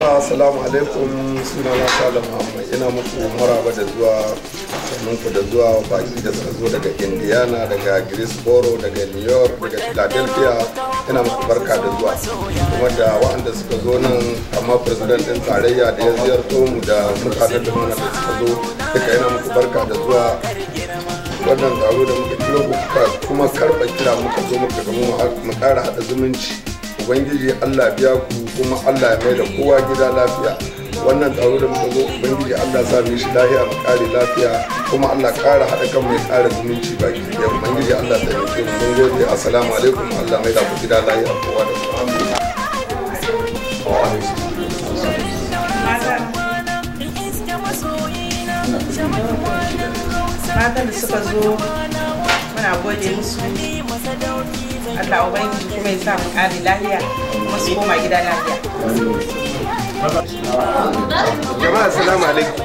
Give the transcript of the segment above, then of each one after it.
Assalamu alaikum, sunana Salam Muhammad. Ina muku maraba da zuwa, sannunku da zuwa baki da suka zo daga Indiana, daga Greensboro, daga New York, daga Philadelphia. Ina muku barka da zuwa. Kuma da waɗanda suka zo nan amma president ɗin tarayya da ya ziyarto mu da mutanen da muna da suka zo duka ina muku barka da zuwa. Wannan taro da muka kiro kuma karɓa kira muka zo muka gamu mu ƙara haɗa zumunci. Ubangiji Allah biya ku kuma Allah ya mai da kowa gida lafiya. Wannan taro da muka zo Ubangiji Allah sa mu shi lafiya mu kare lafiya kuma Allah ƙara haɗa kan mai ƙara zumunci baki ɗaya. Ubangiji Allah ta yi mu mun gode. Assalamu alaikum. Allah mai da ku gida lafiya kowa da kowa. Matan da suka zo muna gode musu. Allah Ubangiji kuma ya sa mu ƙari lafiya kuma su koma gida lafiya. Jama'a assalamu alaikum.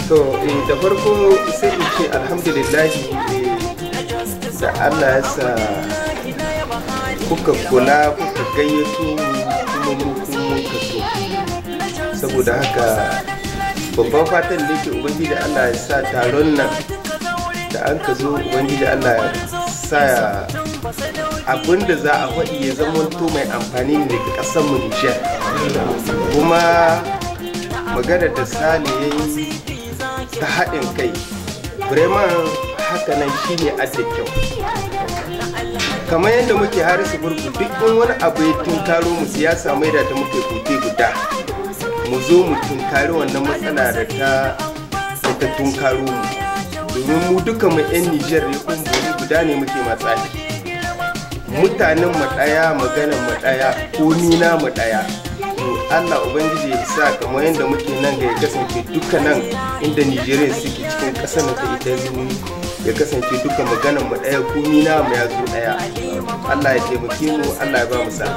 To da farko sai in ce alhamdulillahi da Allah ya sa kuka kula kuka gayyato kuma mun ka so. Saboda haka babban fatan da yake Ubangiji Allah ya sa taron nan da an ka zo Ubangiji Allah ya sa abinda za a faɗi ya zama to mai amfani ne daga ƙasar mu Nijar. Kuma magana da Sale ya yi ta haɗin kai vraiment haka nan shine adda kyau. Kamar yadda muke harisu burku duk in wani abu ya tunkaro mu siyasa mai da ta muke kote guda mu zo mu tunkari wannan matsala da ta tunkaro mu. Domin mu duka mu 'yan Nijar ne kumburi guda ne muke matsali. Mutanen mu ɗaya, maganan mu ɗaya, komi na mu ɗaya. To Allah Ubangiji ya sa kamar yadda muke nan ga ya kasance duka nan inda Nijeriya suke cikin ƙasar na ta ita ya kasance duka maganan mu ɗaya, komi na mu ya zo ɗaya. Allah ya taimake mu, Allah ya ba mu sa.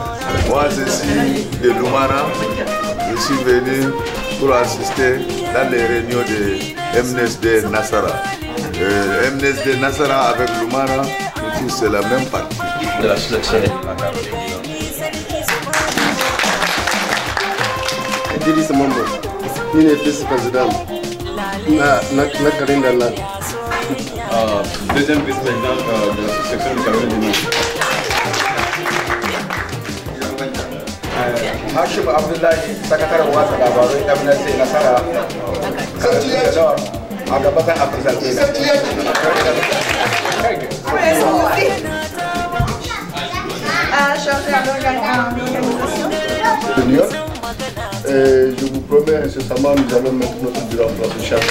Moi je suis de Lumana. Je suis venu pour assister dans les réunions de MNSD Nassara. MNSD Nassara avec Lumana, c'est la même partie. De la sélection. Idris Mambo, ni ne vice président na garin da nan. Deuxième vice-président de la section de Cameroun du Nord. Hashim Abdullahi, sakataren watsa labarai MNSD Nasara a gabatar Afirka. Je vous promets incessamment, nous allons mettre notre bureau en place chaque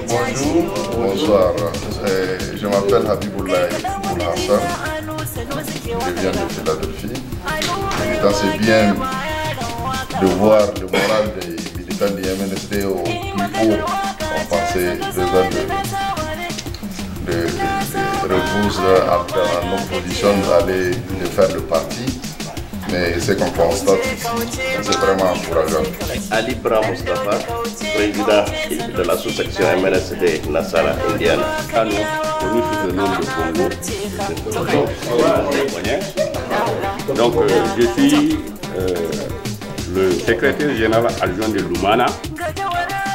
Bonjour, bonsoir. Je m'appelle Habiboulaye Hassan. Je viens de Philadelphie. C'est bien de voir le moral des militants du MNSD au plus haut. On pensait déjà de rebousse en opposition d'aller de faire le parti. Mais ce qu'on constate ici, c'est vraiment encourageant. Ali Bra Mustafa, président de l'association MNSD Nassara Indiana. À nous, nous sous le nom de Congo. Donc, je suis le secrétaire général adjoint de Lumana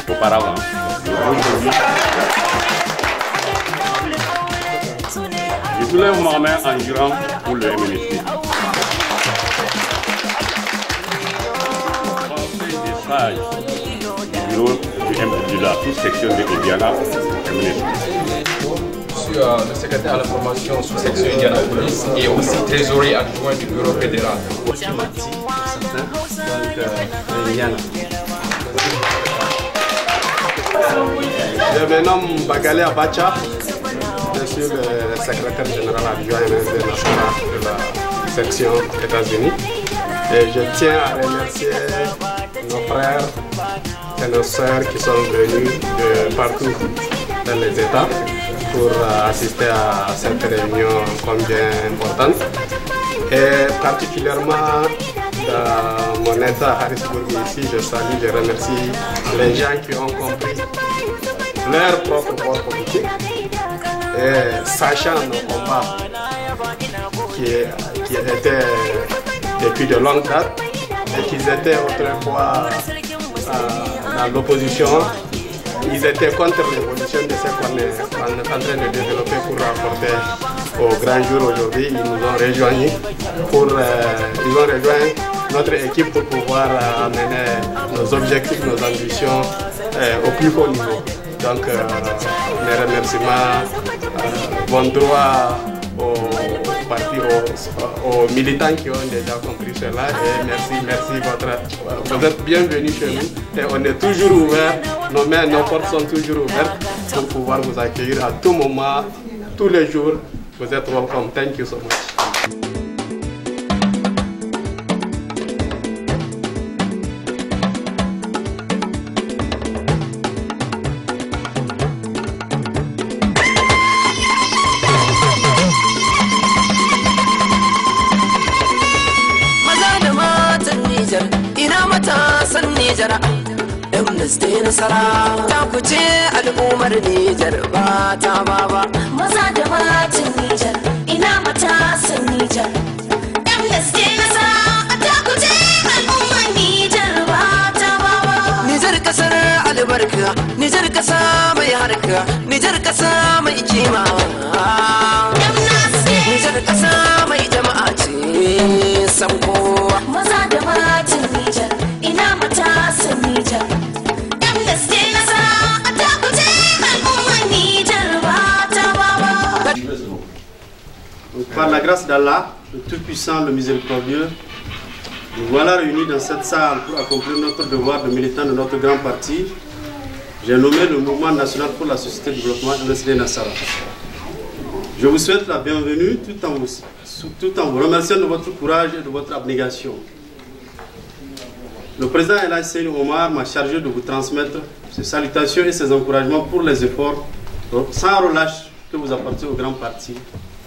auparavant. Je soulève ma main en jurant pour le MNSD. Du bureau de la sous-section de Indiana. Je suis le secrétaire à la formation sous-section Indianapolis et aussi trésorier adjoint du bureau fédéral. Je me nomme Bagale Abacha. Je suis le secrétaire général adjoint MNSD Nassara de la section États-Unis. Et je tiens à remercier nos frères et nos sœurs qui sont venus de partout dans les États pour assister à cette réunion combien importante. Et particulièrement dans mon État, Harrisburg, ici, je salue, je remercie les gens qui ont compris leur propre voie politique et sachant nos combats qui étaient depuis de longue date et qui étaient autrefois dans l'opposition. Ils étaient contre l'évolution de ce qu'on est en train de développer pour apporter au grand jour aujourd'hui. Ils nous ont rejoints ils ont rejoint notre équipe pour pouvoir amener nos objectifs, nos ambitions au plus haut niveau. Donc mes remerciements vont droit aux militants qui ont déjà compris cela et merci, vous êtes bienvenus chez nous et on est toujours ouverts, nos portes sont toujours ouvertes pour pouvoir vous accueillir à tout moment, tous les jours. Vous êtes welcome. Thank you so much. Amnesty Nasara ta kuce al'ummar Nijar ba ta baba. Maza da matan Nijar ina matasan Nijar. Amnesty Nasara ta kuce al'ummar Nijar ba ta baba. Nijar kasar albarka, Nijar kasa mai harka, Nijar kasa mai kima. Nijar kasa mai jama'a ce san kowa. Maza da matan Nijar ina matasan Nijar. Par la grâce d'Allah, le Tout-Puissant, le Miséricordieux, nous voilà réunis dans cette salle pour accomplir notre devoir de militant de notre grand parti. J'ai nommé le Mouvement National pour la Société de Développement MSD Nassara. Je vous souhaite la bienvenue tout en vous remerciant de votre courage et de votre abnégation. Le président El Seyni Omar m'a chargé de vous transmettre ses salutations et ses encouragements pour les efforts sans relâche que vous apportez au grand parti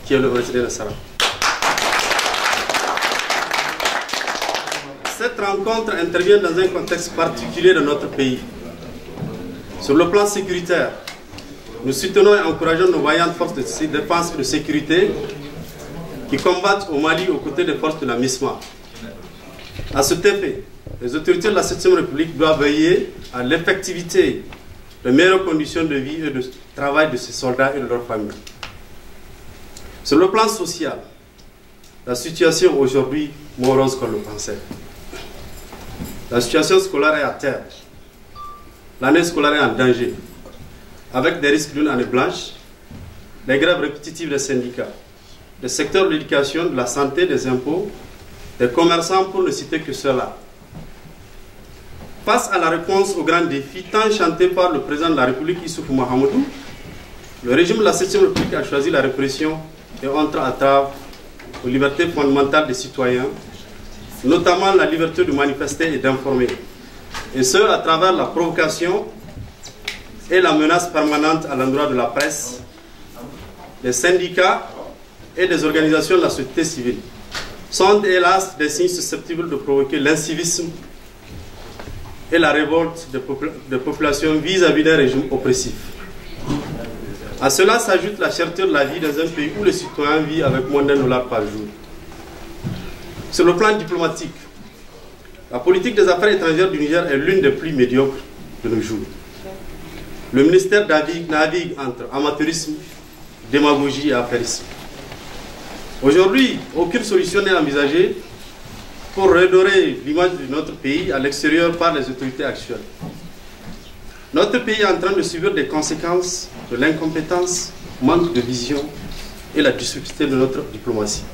qui est le MSD Nassara. Cette rencontre intervient dans un contexte particulier de notre pays. Sur le plan sécuritaire, nous soutenons et encourageons nos vaillantes forces de défense et de sécurité qui combattent au Mali aux côtés des forces de la MISMA. À cet effet, les autorités de la 7e République doivent veiller à l'effectivité de meilleures conditions de vie et de travail de ces soldats et de leurs familles. Sur le plan social, la situation aujourd'hui morose qu'on le pensait. La situation scolaire est à terre. L'année scolaire est en danger, avec des risques d'une année blanche, des grèves répétitives des syndicats, des secteurs de l'éducation, de la santé, des impôts, des commerçants pour ne citer que cela. Face à la réponse aux grands défis tant chantés par le président de la République Issoufou Mahamadou, le régime de la 7e République a choisi la répression et entre entrave aux libertés fondamentales des citoyens, notamment la liberté de manifester et d'informer, et ce à travers la provocation et la menace permanente à l'endroit de la presse, des syndicats et des organisations de la société civile, sont hélas des signes susceptibles de provoquer l'incivisme et la révolte des populations vis-à-vis d'un régime oppressif. À cela s'ajoute la cherté de la vie dans un pays où les citoyens vivent avec moins d'$1 par jour. Sur le plan diplomatique, la politique des affaires étrangères du Niger est l'une des plus médiocres de nos jours. Le ministère navigue entre amateurisme, démagogie et affairisme. Aujourd'hui, aucune solution n'est envisagée pour redorer l'image de notre pays à l'extérieur par les autorités actuelles. Notre pays est en train de subir des conséquences de l'incompétence, manque de vision et la difficulté de notre diplomatie.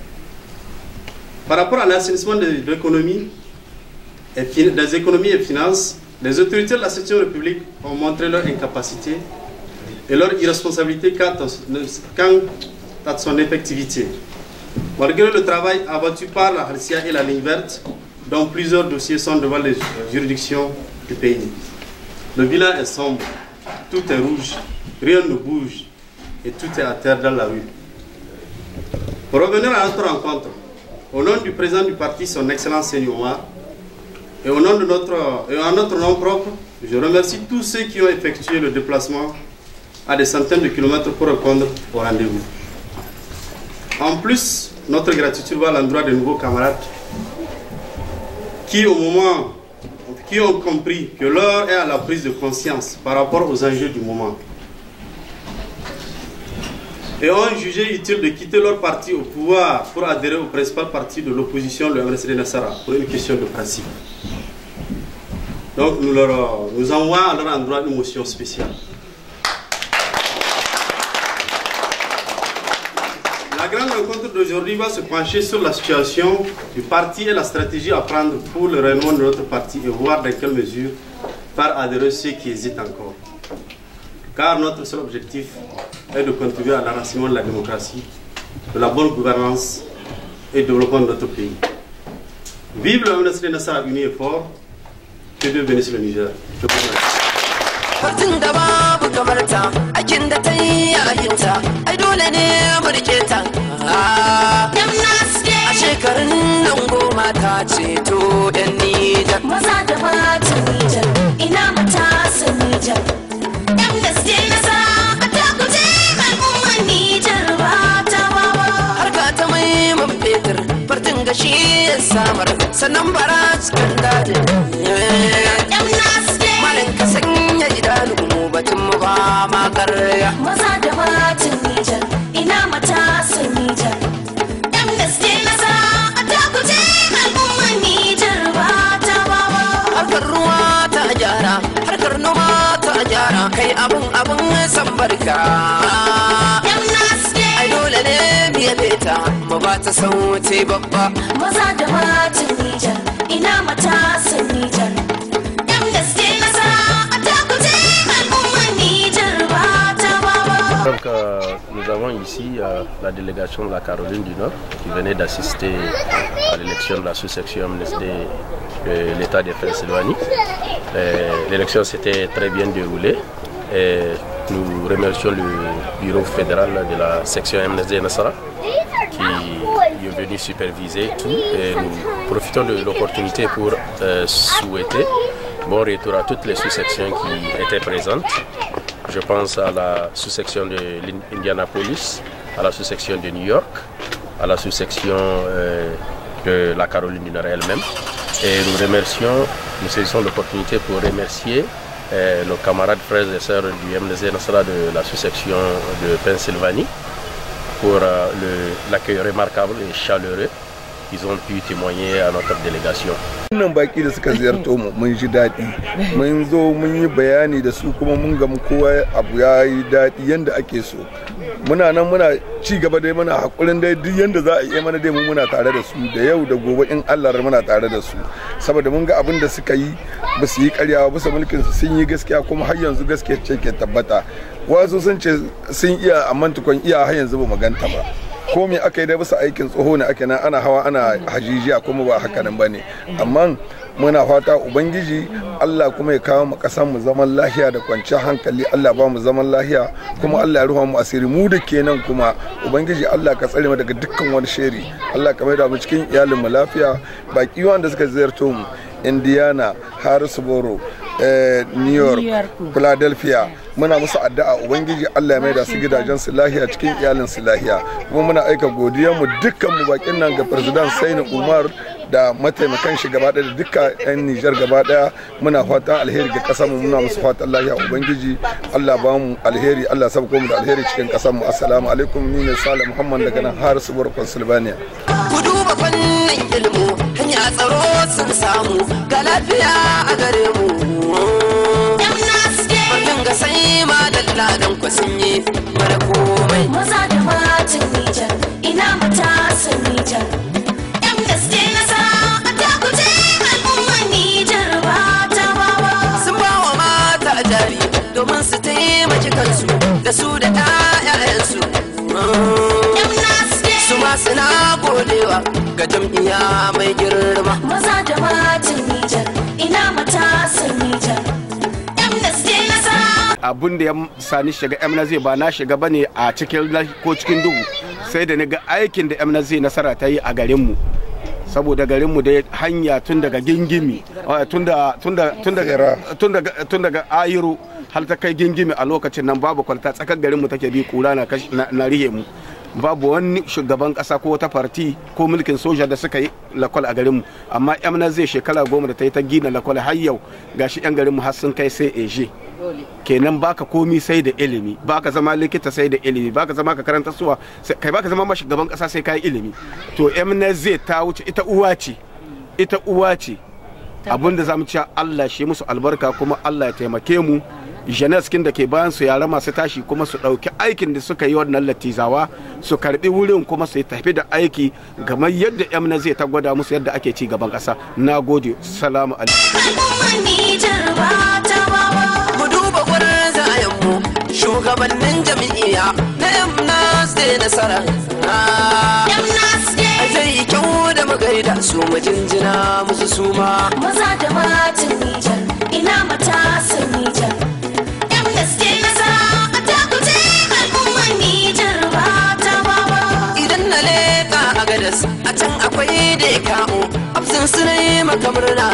Par rapport à l'assainissement de l'économie, des économies et finances, les autorités de la 7e République ont montré leur incapacité et leur irresponsabilité quant à son effectivité. Malgré le travail abattu par la Halcia et la ligne verte, dont plusieurs dossiers sont devant les juridictions du pays. Le bilan est sombre, tout est rouge, rien ne bouge et tout est à terre dans la rue. Pour revenir à notre rencontre, au nom du président du parti, son Excellence Seyni Omar, et en notre nom propre, je remercie tous ceux qui ont effectué le déplacement à des centaines de kilomètres pour répondre au rendez-vous. En plus, notre gratitude va à l'endroit des nouveaux camarades qui ont compris que l'heure est à la prise de conscience par rapport aux enjeux du moment et ont jugé utile de quitter leur parti au pouvoir pour adhérer au principal parti de l'opposition, le MNSD Nassara, pour une question de principe. Donc nous envoyons à leur endroit une motion spéciale. La grande rencontre d'aujourd'hui va se pencher sur la situation du parti et la stratégie à prendre pour le rayonnement de notre parti et voir dans quelle mesure faire adhérer ceux qui hésitent encore. Car notre seul objectif est de contribuer à l'enracinement de la démocratie, de la bonne gouvernance et du développement de notre pays. Vive le MNSD Nassara uni et fort. Que Dieu bénisse le Niger. Je vous remercie. Fartin da babu kamar ta, aikin da ta yi yayinta, ai dole ne mu rike ta. A shekarun nan goma ta ceto 'yan Nijar. Maza da matan Nijar, ina matasan Nijar. MNSD Nassara a takuje al'ummar Nijar ba ta bawa. Harka ta mai man fetur, fartin gashi ya samar, sannan bara cikin dajin. Malin ka sanya idanu batun mu ba ma karya. Maza da matan Nijar, ina matasan Nijar. MNSD Nassara a takuje al'ummar Nijar ba ta bawa. Harkar ruwa ta gyara, harkar noma ta gyara, kai abun san barka. Ai dole ne mu yabe ta, mu ba ta sauti babba. Maza da matan Nijar, ina matasan Nijar. Donc nous avons ici la délégation de la Caroline du Nord qui venait d'assister à l'élection de la sous-section MNSD de l'État de Pennsylvanie. L'élection s'était très bien déroulée et nous remercions le bureau fédéral de la section MNSD Nassara qui est venu superviser tout et nous profitons de l'opportunité pour souhaiter bon retour à toutes les sous-sections qui étaient présentes. Je pense à la sous-section de l'Indianapolis, à la sous-section de New York, à la sous-section de la Caroline du Nord elle-même. Et nous saisissons l'opportunité pour remercier nos camarades frères et sœurs du MNSD Nassara de la sous-section de Pennsylvanie pour l'accueil remarquable et chaleureux qu'ils ont pu témoigner à notre délégation. Wannan baki da suka ziyarto mu mun ji daɗi, mun zo mun yi bayani da su kuma mun ga kowa abu ya yi daɗi yanda ake so. Muna nan muna ci gaba dai muna hakurin dai duk yanda za a yi mana dai muna tare da su da yau da gobe in Allah muna tare da su saboda mun ga abin da suka yi ba su yi ƙarya ba, bisa mulkin su sun yi gaskiya kuma har yanzu gaskiya ce ke tabbata. Wasu sun ce sun iya amma tukun iya har yanzu ba maganta ba. Ko me aka yi da bisa aikin tsoho ne ake nan ana hawa ana hajijiya kuma ba haka nan bane, amma muna fata ubangiji Allah kuma ya kawo mu kasan mu zaman lafiya da kwanciyar hankali. Allah ba mu zaman lafiya kuma Allah ya ruha mu asiri mu da kenan kuma ubangiji Allah ka tsare mu daga dukkan wani sheri. Allah ka maida mu cikin iyalin mu lafiya. Baki wanda suka ziyarto mu Indiana, Harrisburg, New York, Philadelphia, muna musu addu'a ubangiji Allah ya maida su gidajen su lahiya cikin iyalin su lahiya. Kuma muna aika godiyar mu dukkan mu bakin nan ga President Sani Umar da mataimakan shi gaba da dukkan yan Niger gaba daya. Muna fatan alheri ga kasar mu, muna musu fatan lahiya ubangiji Allah ba mu alheri, Allah sabko mu da alheri cikin kasar mu. Assalamu alaikum, ni ne Sale Muhammad daga nan Harrisburg, Pennsylvania. Ku duba fannin ilmu, hanya tsaro sun samu, ga lafiya a gare mu. Fannin ga sai ma dalladan ku sun yi mara komai. Maza da matan Nijar, ina matasan Nijar. MNSD Nassara a takuje al'ummar Nijar ba ta bawa. Sun ba wa mata jari domin su taimaki kansu da su da ƴaƴayensu. Su ma suna godewa ga jam'iyya mai girma. Maza da matan Nijar, ina matasan Nijar. MNSD Nassara. Abun da ya sani shiga MNSD ba na shiga bane a cikin ko cikin duhu, sai da ni ga aikin da MNSD Nassara ta yi a garinmu. Saboda garinmu da hanya tun daga gingimi, tun daga ayiro har ta kai gingimi a lokacin nan babu kwalta, tsakar garinmu take bi kura na rihe mu. babu wani shugaban kasa ko wata farti ko mulkin soja da suka yi lakwal a garinmu, amma yamna zai shekara 10 da ta yi ta gina lakwal har yau gashi yan garinmu har sun kai sai eje. Kenan baka komi sai da ilimi, baka zama likita sai da ilimi, baka zama ka karanta suwa kai, baka zama shugaban kasa sai kai ilimi. To yamna zai ta wuce, ita uwa ce abinda zamu ci Allah shi musu albarka, kuma Allah ya taimake mu janaskin da ke bayan su yara masu tashi kuma su ɗauki aikin da suka yi wannan latizawa su karbi wurin kuma su tafi da aiki kamar yadda yamna zai ta gwada musu yadda ake ci gaban ƙasa. Na gode, salamu alaikum. Mu duba wurin zayenmu shugabannin jami'a na yamna zai nasara. Zai kyau da magaida su mu jinjina musu suma. Maza da matan Nijar, ina matasan Nijar. A can akwai da ya kawo absin suna yi maka murna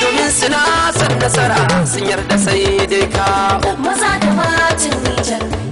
domin suna son nasara sun yarda sai dai kawo. Maza da matan Nijar